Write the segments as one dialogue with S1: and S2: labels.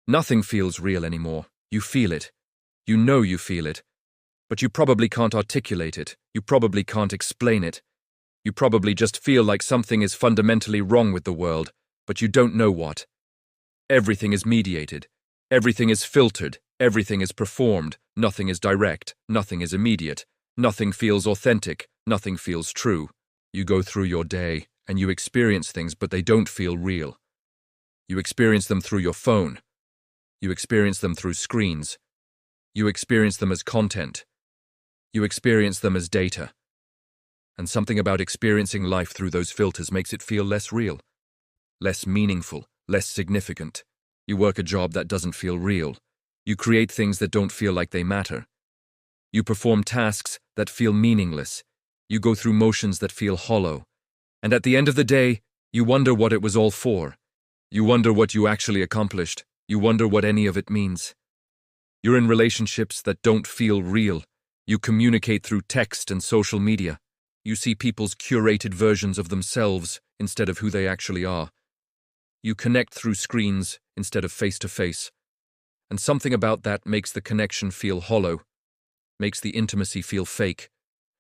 S1: Nothing feels real anymore. You feel it. You know you feel it. But you probably can't articulate it. You probably can't explain it. You probably just feel like something is fundamentally wrong with the world, but you don't know what. Everything is mediated. Everything is filtered. Everything is performed. Nothing is direct. Nothing is immediate. Nothing feels authentic. Nothing feels true. You go through your day, and you experience things, but they don't feel real. You experience them through your phone. You experience them through screens. You experience them as content. You experience them as data. And something about experiencing life through those filters makes it feel less real, less meaningful, less significant. You work a job that doesn't feel real. You create things that don't feel like they matter. You perform tasks that feel meaningless. You go through motions that feel hollow. And at the end of the day, you wonder what it was all for. You wonder what you actually accomplished. You wonder what any of it means. You're in relationships that don't feel real. You communicate through text and social media. You see people's curated versions of themselves instead of who they actually are. You connect through screens instead of face-to-face. And something about that makes the connection feel hollow, makes the intimacy feel fake,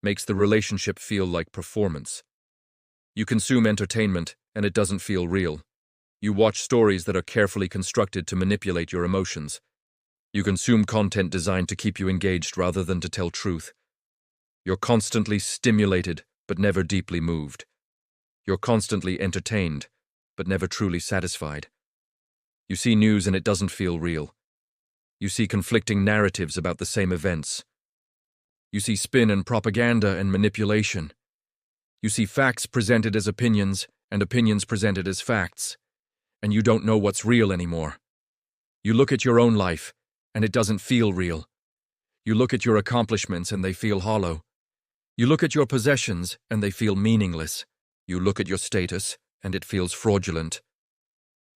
S1: makes the relationship feel like performance. You consume entertainment, and it doesn't feel real. You watch stories that are carefully constructed to manipulate your emotions. You consume content designed to keep you engaged rather than to tell truth. You're constantly stimulated, but never deeply moved. You're constantly entertained, but never truly satisfied. You see news and it doesn't feel real. You see conflicting narratives about the same events. You see spin and propaganda and manipulation. You see facts presented as opinions and opinions presented as facts. And you don't know what's real anymore. You look at your own life, and it doesn't feel real. You look at your accomplishments and they feel hollow. You look at your possessions and they feel meaningless. You look at your status and it feels fraudulent.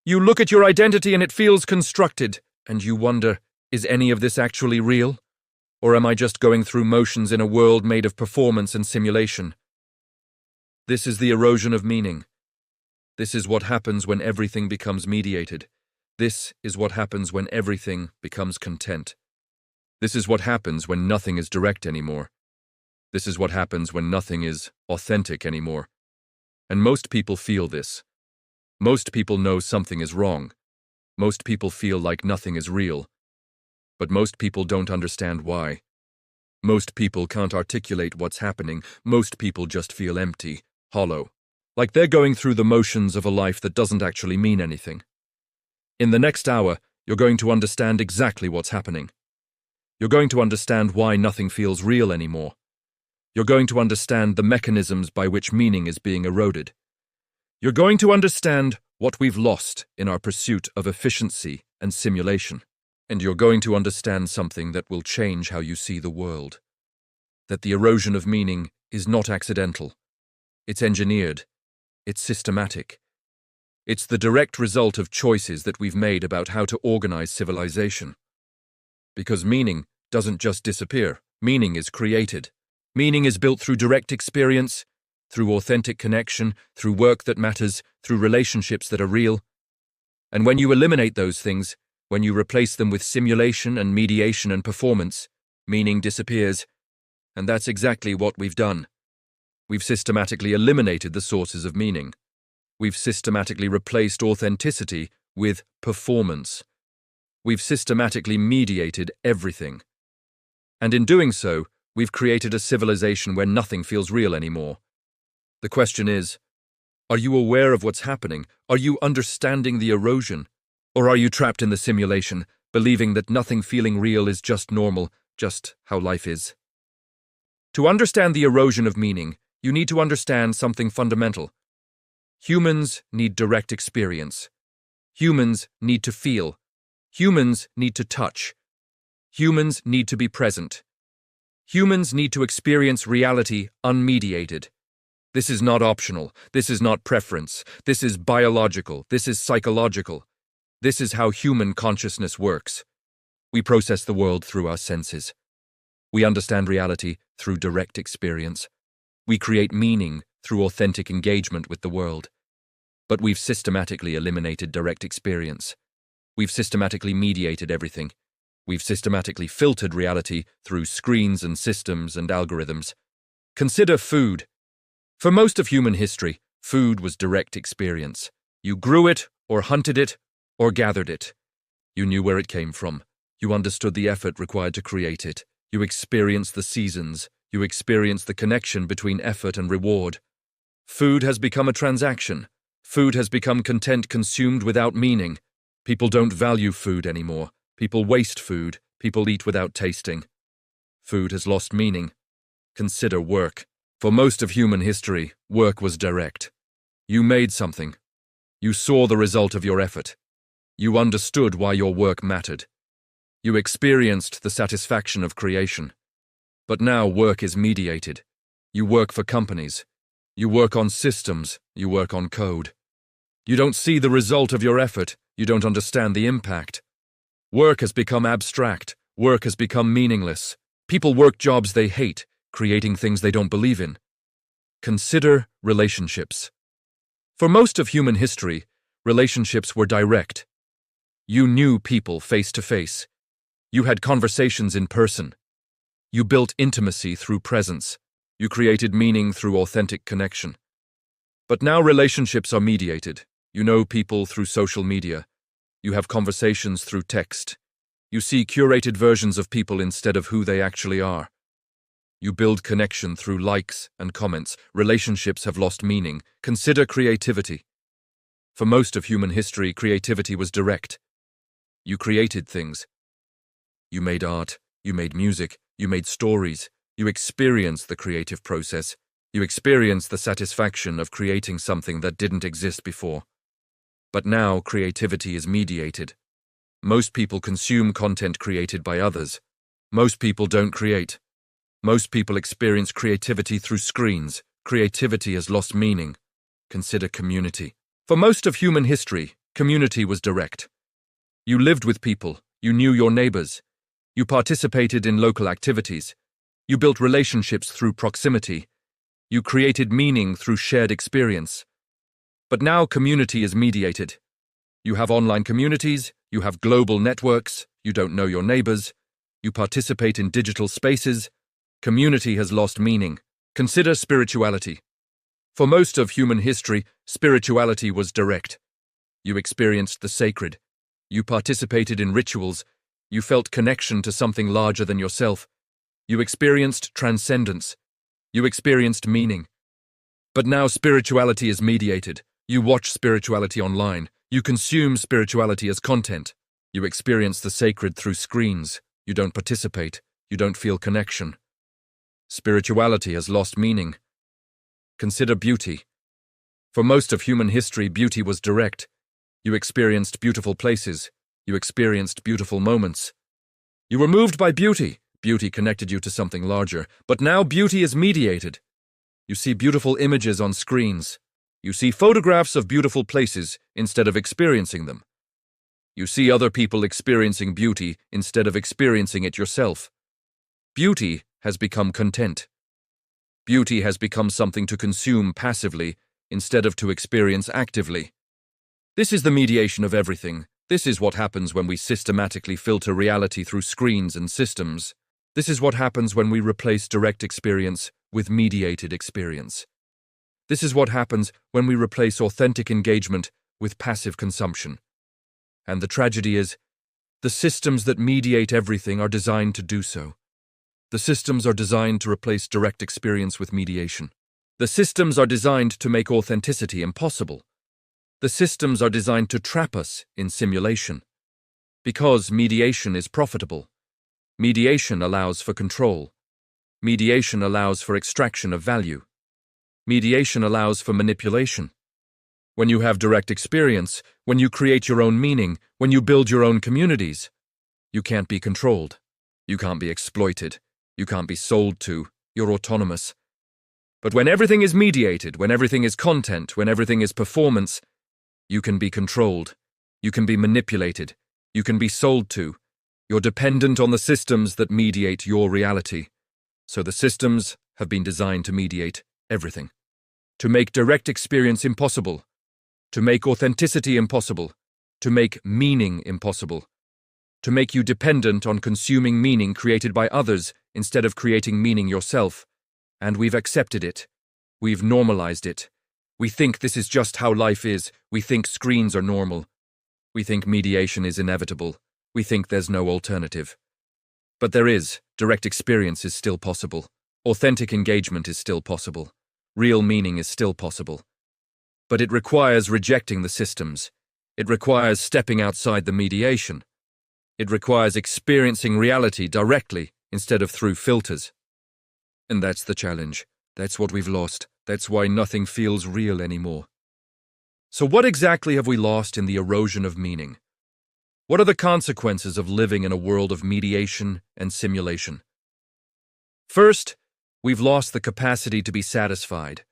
S1: You look at your identity and it feels constructed, and you wonder, is any of this actually real? Or am I just going through motions in a world made of performance and simulation? This is the erosion of meaning. This is what happens when everything becomes mediated. This is what happens when everything becomes content. This is what happens when nothing is direct anymore. This is what happens when nothing is authentic anymore. And most people feel this. Most people know something is wrong. Most people feel like nothing is real. But most people don't understand why. Most people can't articulate what's happening. Most people just feel empty, hollow. Like they're going through the motions of a life that doesn't actually mean anything. In the next hour, you're going to understand exactly what's happening. You're going to understand why nothing feels real anymore. You're going to understand the mechanisms by which meaning is being eroded. You're going to understand what we've lost in our pursuit of efficiency and simulation. And you're going to understand something that will change how you see the world. That the erosion of meaning is not accidental. It's engineered. It's systematic. It's the direct result of choices that we've made about how to organize civilization. Because meaning doesn't just disappear. Meaning is created. Meaning is built through direct experience, through authentic connection, through work that matters, through relationships that are real. And when you eliminate those things, when you replace them with simulation and mediation and performance, meaning disappears. And that's exactly what we've done. We've systematically eliminated the sources of meaning. We've systematically replaced authenticity with performance. We've systematically mediated everything. And in doing so, we've created a civilization where nothing feels real anymore. The question is, are you aware of what's happening? Are you understanding the erosion? Or are you trapped in the simulation, believing that nothing feeling real is just normal, just how life is? To understand the erosion of meaning, you need to understand something fundamental. Humans need direct experience. Humans need to feel. Humans need to touch. Humans need to be present. Humans need to experience reality unmediated. This is not optional. This is not preference. This is biological. This is psychological. This is how human consciousness works. We process the world through our senses. We understand reality through direct experience. We create meaning through authentic engagement with the world. But we've systematically eliminated direct experience. We've systematically mediated everything. We've systematically filtered reality through screens and systems and algorithms. Consider food. For most of human history, food was direct experience. You grew it, or hunted it, or gathered it. You knew where it came from. You understood the effort required to create it. You experienced the seasons. You experienced the connection between effort and reward. Food has become a transaction. Food has become content consumed without meaning. People don't value food anymore. People waste food. People eat without tasting. Food has lost meaning. Consider work. For most of human history, work was direct. You made something. You saw the result of your effort. You understood why your work mattered. You experienced the satisfaction of creation. But now work is mediated. You work for companies. You work on systems. You work on code. You don't see the result of your effort. You don't understand the impact. Work has become abstract. Work has become meaningless. People work jobs they hate, creating things they don't believe in. Consider relationships. For most of human history, relationships were direct. You knew people face to face. You had conversations in person. You built intimacy through presence. You created meaning through authentic connection. But now relationships are mediated. You know people through social media. You have conversations through text. You see curated versions of people instead of who they actually are. You build connection through likes and comments. Relationships have lost meaning. Consider creativity. For most of human history, creativity was direct. You created things. You made art. You made music. You made stories. You experienced the creative process. You experienced the satisfaction of creating something that didn't exist before. But now creativity is mediated. Most people consume content created by others. Most people don't create. Most people experience creativity through screens. Creativity has lost meaning. Consider community. For most of human history, community was direct. You lived with people. You knew your neighbors. You participated in local activities. You built relationships through proximity. You created meaning through shared experience. But now community is mediated. You have online communities. You have global networks. You don't know your neighbors. You participate in digital spaces. Community has lost meaning. Consider spirituality. For most of human history, spirituality was direct. You experienced the sacred. You participated in rituals. You felt connection to something larger than yourself. You experienced transcendence. You experienced meaning. But now spirituality is mediated. You watch spirituality online. You consume spirituality as content. You experience the sacred through screens. You don't participate. You don't feel connection. Spirituality has lost meaning. Consider beauty. For most of human history, beauty was direct. You experienced beautiful places. You experienced beautiful moments. You were moved by beauty. Beauty connected you to something larger. But now beauty is mediated. You see beautiful images on screens. You see photographs of beautiful places instead of experiencing them. You see other people experiencing beauty instead of experiencing it yourself. Beauty has become content. Beauty has become something to consume passively instead of to experience actively. This is the mediation of everything. This is what happens when we systematically filter reality through screens and systems. This is what happens when we replace direct experience with mediated experience. This is what happens when we replace authentic engagement with passive consumption. And the tragedy is, the systems that mediate everything are designed to do so. The systems are designed to replace direct experience with mediation. The systems are designed to make authenticity impossible. The systems are designed to trap us in simulation. Because mediation is profitable. Mediation allows for control. Mediation allows for extraction of value. Mediation allows for manipulation. When you have direct experience, when you create your own meaning, when you build your own communities, you can't be controlled. You can't be exploited. You can't be sold to. You're autonomous. But when everything is mediated, when everything is content, when everything is performance, you can be controlled. You can be manipulated. You can be sold to. You're dependent on the systems that mediate your reality. So the systems have been designed to mediate everything. To make direct experience impossible. To make authenticity impossible. to make meaning impossible, to make you dependent on consuming meaning created by others instead of creating meaning yourself. And we've accepted it. We've normalized it. We think this is just how life is. We think screens are normal. We think mediation is inevitable. We think there's no alternative. But there is. Direct experience is still possible. Authentic engagement is still possible. Real meaning is still possible. But it requires rejecting the systems. It requires stepping outside the mediation. It requires experiencing reality directly instead of through filters. And that's the challenge. That's what we've lost. That's why nothing feels real anymore. So what exactly have we lost in the erosion of meaning? What are the consequences of living in a world of mediation and simulation? First, we've lost the capacity to be satisfied.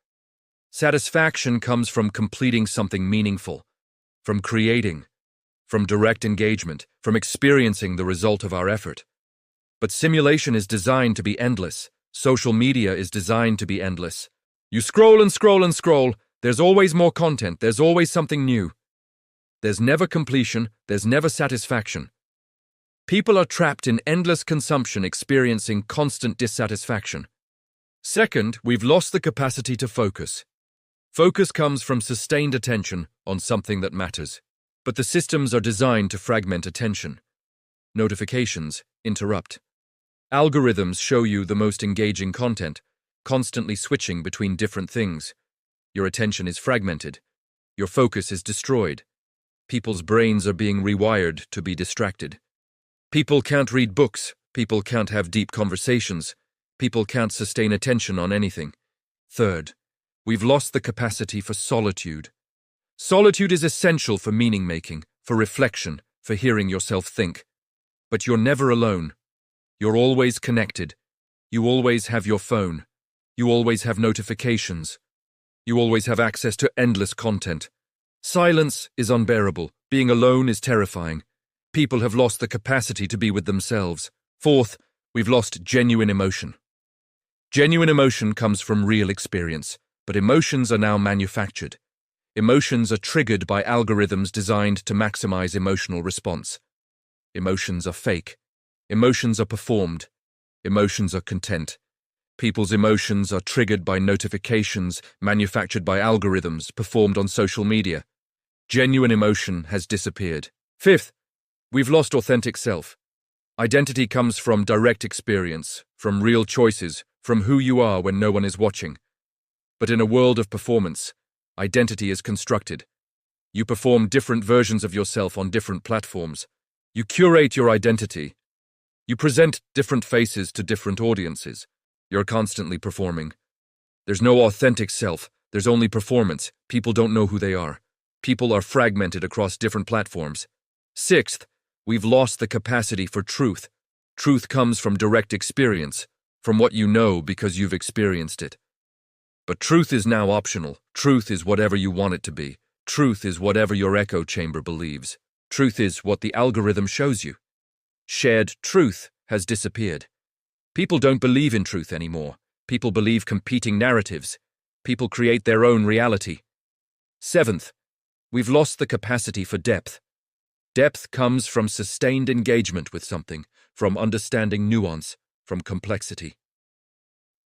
S1: Satisfaction comes from completing something meaningful, from creating, from direct engagement, from experiencing the result of our effort. But simulation is designed to be endless. Social media is designed to be endless. You scroll and scroll and scroll. There's always more content. There's always something new. There's never completion. There's never satisfaction. People are trapped in endless consumption, experiencing constant dissatisfaction. Second, we've lost the capacity to focus. Focus comes from sustained attention on something that matters. But the systems are designed to fragment attention. Notifications interrupt. Algorithms show you the most engaging content, constantly switching between different things. Your attention is fragmented. Your focus is destroyed. People's brains are being rewired to be distracted. People can't read books. People can't have deep conversations. People can't sustain attention on anything. Third, we've lost the capacity for solitude. Solitude is essential for meaning-making, for reflection, for hearing yourself think. But you're never alone. You're always connected. You always have your phone. You always have notifications. You always have access to endless content. Silence is unbearable. Being alone is terrifying. People have lost the capacity to be with themselves. Fourth, we've lost genuine emotion. Genuine emotion comes from real experience, but emotions are now manufactured. Emotions are triggered by algorithms designed to maximize emotional response. Emotions are fake. Emotions are performed. Emotions are content. People's emotions are triggered by notifications manufactured by algorithms performed on social media. Genuine emotion has disappeared. Fifth, we've lost authentic self. Identity comes from direct experience, from real choices, from who you are when no one is watching. But in a world of performance, identity is constructed. You perform different versions of yourself on different platforms. You curate your identity. You present different faces to different audiences. You're constantly performing. There's no authentic self. There's only performance. People don't know who they are. People are fragmented across different platforms. Sixth, we've lost the capacity for truth. Truth comes from direct experience, from what you know because you've experienced it. But truth is now optional. Truth is whatever you want it to be. Truth is whatever your echo chamber believes. Truth is what the algorithm shows you. Shared truth has disappeared. People don't believe in truth anymore. People believe competing narratives. People create their own reality. Seventh, we've lost the capacity for depth. Depth comes from sustained engagement with something, from understanding nuance, from complexity.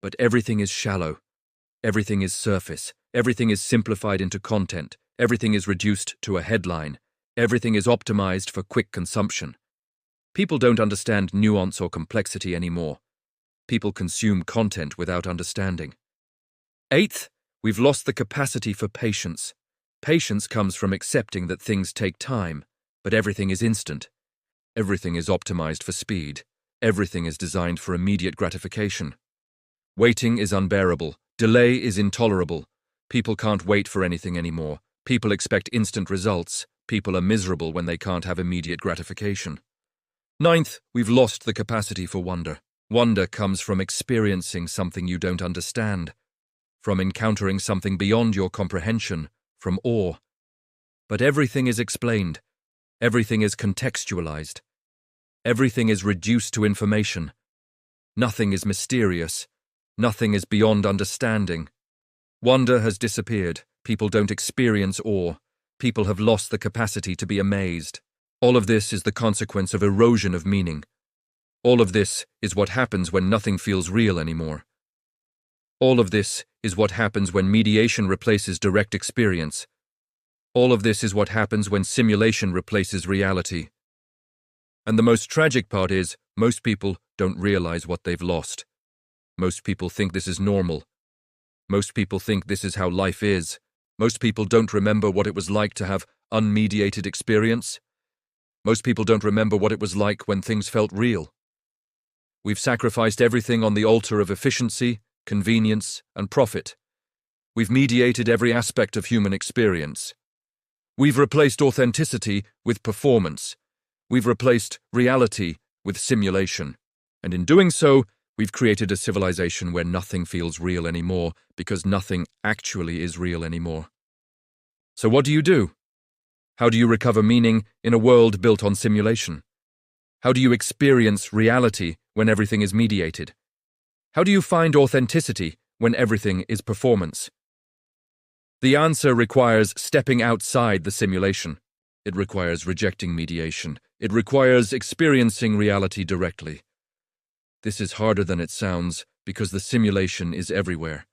S1: But everything is shallow. Everything is surface. Everything is simplified into content. Everything is reduced to a headline. Everything is optimized for quick consumption. People don't understand nuance or complexity anymore. People consume content without understanding. Eighth, we've lost the capacity for patience. Patience comes from accepting that things take time, but everything is instant. Everything is optimized for speed. Everything is designed for immediate gratification. Waiting is unbearable. Delay is intolerable. People can't wait for anything anymore. People expect instant results. People are miserable when they can't have immediate gratification. Ninth, we've lost the capacity for wonder. Wonder comes from experiencing something you don't understand, from encountering something beyond your comprehension, from awe. But everything is explained. Everything is contextualized. Everything is reduced to information. Nothing is mysterious. Nothing is beyond understanding. Wonder has disappeared. People don't experience awe. people have lost the capacity to be amazed. All of this is the consequence of erosion of meaning. All of this is what happens when nothing feels real anymore. All of this is what happens when mediation replaces direct experience. All of this is what happens when simulation replaces reality. And the most tragic part is, most people don't realize what they've lost. Most people think this is normal. Most people think this is how life is. Most people don't remember what it was like to have unmediated experience. Most people don't remember what it was like when things felt real. We've sacrificed everything on the altar of efficiency, convenience, and profit. We've mediated every aspect of human experience. We've replaced authenticity with performance. We've replaced reality with simulation. And in doing so, we've created a civilization where nothing feels real anymore because nothing actually is real anymore. So what do? How do you recover meaning in a world built on simulation? How do you experience reality when everything is mediated? How do you find authenticity when everything is performance? The answer requires stepping outside the simulation. It requires rejecting mediation. It requires experiencing reality directly. This is harder than it sounds because the simulation is everywhere.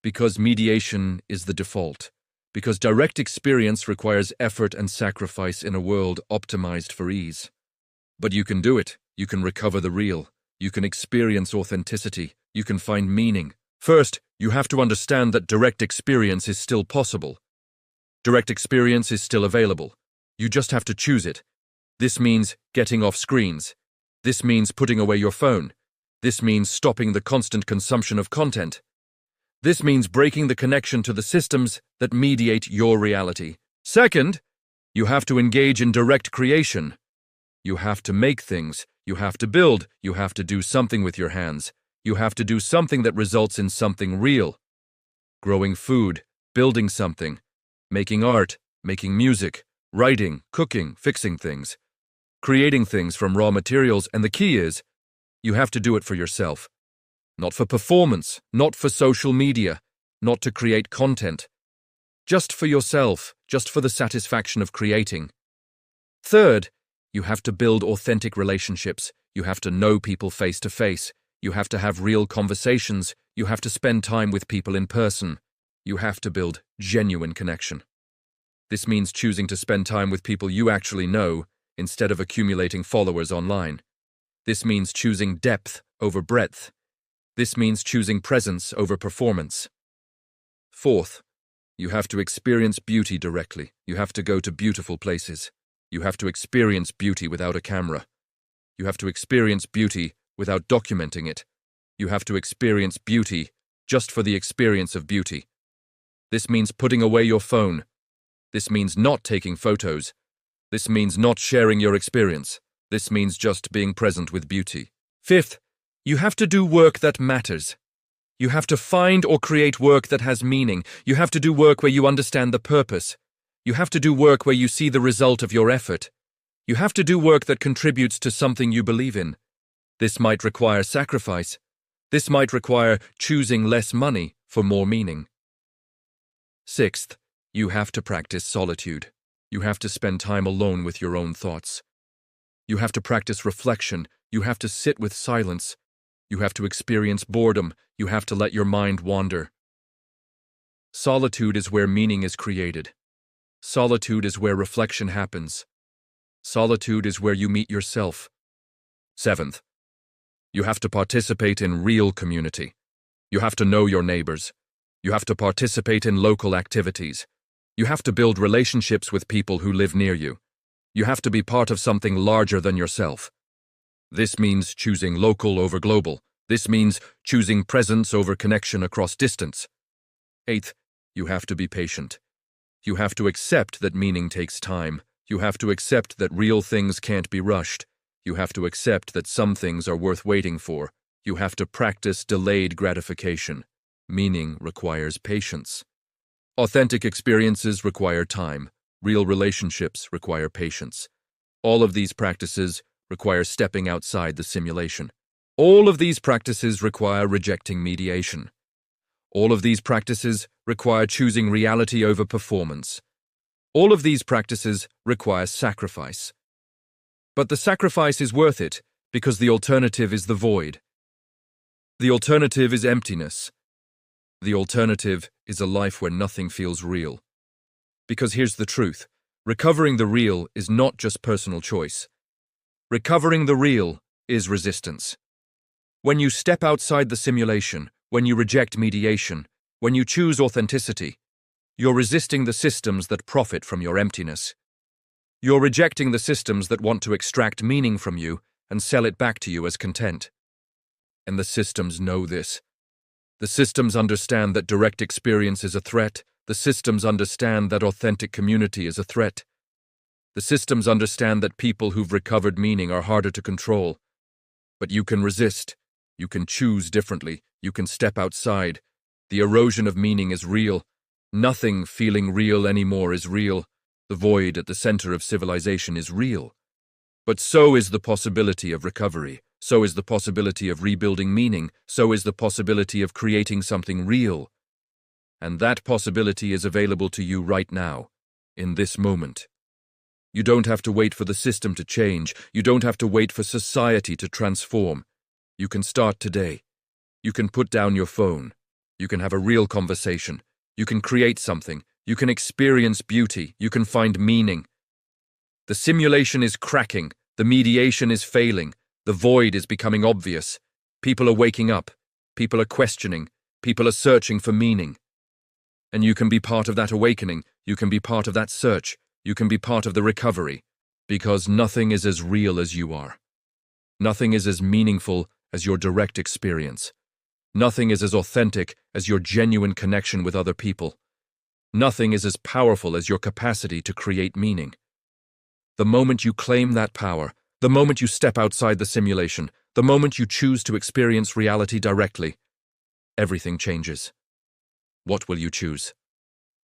S1: Because mediation is the default. Because direct experience requires effort and sacrifice in a world optimized for ease. But you can do it. You can recover the real. You can experience authenticity. You can find meaning. First, you have to understand that direct experience is still possible. Direct experience is still available. You just have to choose it. This means getting off screens. This means putting away your phone. This means stopping the constant consumption of content. This means breaking the connection to the systems that mediate your reality. Second, you have to engage in direct creation. You have to make things. You have to build. You have to do something with your hands. You have to do something that results in something real. Growing food, building something, making art, making music, writing, cooking, fixing things, creating things from raw materials, and the key is, you have to do it for yourself. Not for performance, not for social media, not to create content. Just for yourself, just for the satisfaction of creating. Third, you have to build authentic relationships. You have to know people face to face. You have to have real conversations. You have to spend time with people in person. You have to build genuine connection. This means choosing to spend time with people you actually know instead of accumulating followers online. This means choosing depth over breadth. This means choosing presence over performance. Fourth, you have to experience beauty directly. You have to go to beautiful places. You have to experience beauty without a camera. You have to experience beauty without documenting it. You have to experience beauty just for the experience of beauty. This means putting away your phone. This means not taking photos. This means not sharing your experience. This means just being present with beauty. Fifth, you have to do work that matters. You have to find or create work that has meaning. You have to do work where you understand the purpose. You have to do work where you see the result of your effort. You have to do work that contributes to something you believe in. This might require sacrifice. This might require choosing less money for more meaning. Sixth, you have to practice solitude. You have to spend time alone with your own thoughts. You have to practice reflection. You have to sit with silence. You have to experience boredom. You have to let your mind wander. Solitude is where meaning is created. Solitude is where reflection happens. Solitude is where you meet yourself. Seventh, you have to participate in real community. You have to know your neighbors. You have to participate in local activities. You have to build relationships with people who live near you. You have to be part of something larger than yourself. This means choosing local over global. This means choosing presence over connection across distance. Eighth, you have to be patient. You have to accept that meaning takes time. You have to accept that real things can't be rushed. You have to accept that some things are worth waiting for. You have to practice delayed gratification. Meaning requires patience. Authentic experiences require time. Real relationships require patience. All of these practices require stepping outside the simulation. All of these practices require rejecting mediation. All of these practices require choosing reality over performance. All of these practices require sacrifice. But the sacrifice is worth it because the alternative is the void. The alternative is emptiness. The alternative is a life where nothing feels real. Because here's the truth. Recovering the real is not just personal choice. Recovering the real is resistance. When you step outside the simulation, when you reject mediation, when you choose authenticity, you're resisting the systems that profit from your emptiness. You're rejecting the systems that want to extract meaning from you and sell it back to you as content. And the systems know this. The systems understand that direct experience is a threat. The systems understand that authentic community is a threat. The systems understand that people who've recovered meaning are harder to control. But you can resist. You can choose differently. You can step outside. The erosion of meaning is real. Nothing feeling real anymore is real. The void at the center of civilization is real. But so is the possibility of recovery. So is the possibility of rebuilding meaning. So is the possibility of creating something real. And that possibility is available to you right now, in this moment. You don't have to wait for the system to change. You don't have to wait for society to transform. You can start today. You can put down your phone. You can have a real conversation. You can create something. You can experience beauty. You can find meaning. The simulation is cracking. The mediation is failing. The void is becoming obvious. People are waking up. People are questioning. People are searching for meaning. And you can be part of that awakening. You can be part of that search. You can be part of the recovery. Because nothing is as real as you are. Nothing is as meaningful as your direct experience. Nothing is as authentic as your genuine connection with other people. Nothing is as powerful as your capacity to create meaning. The moment you claim that power, the moment you step outside the simulation, the moment you choose to experience reality directly, everything changes. What will you choose?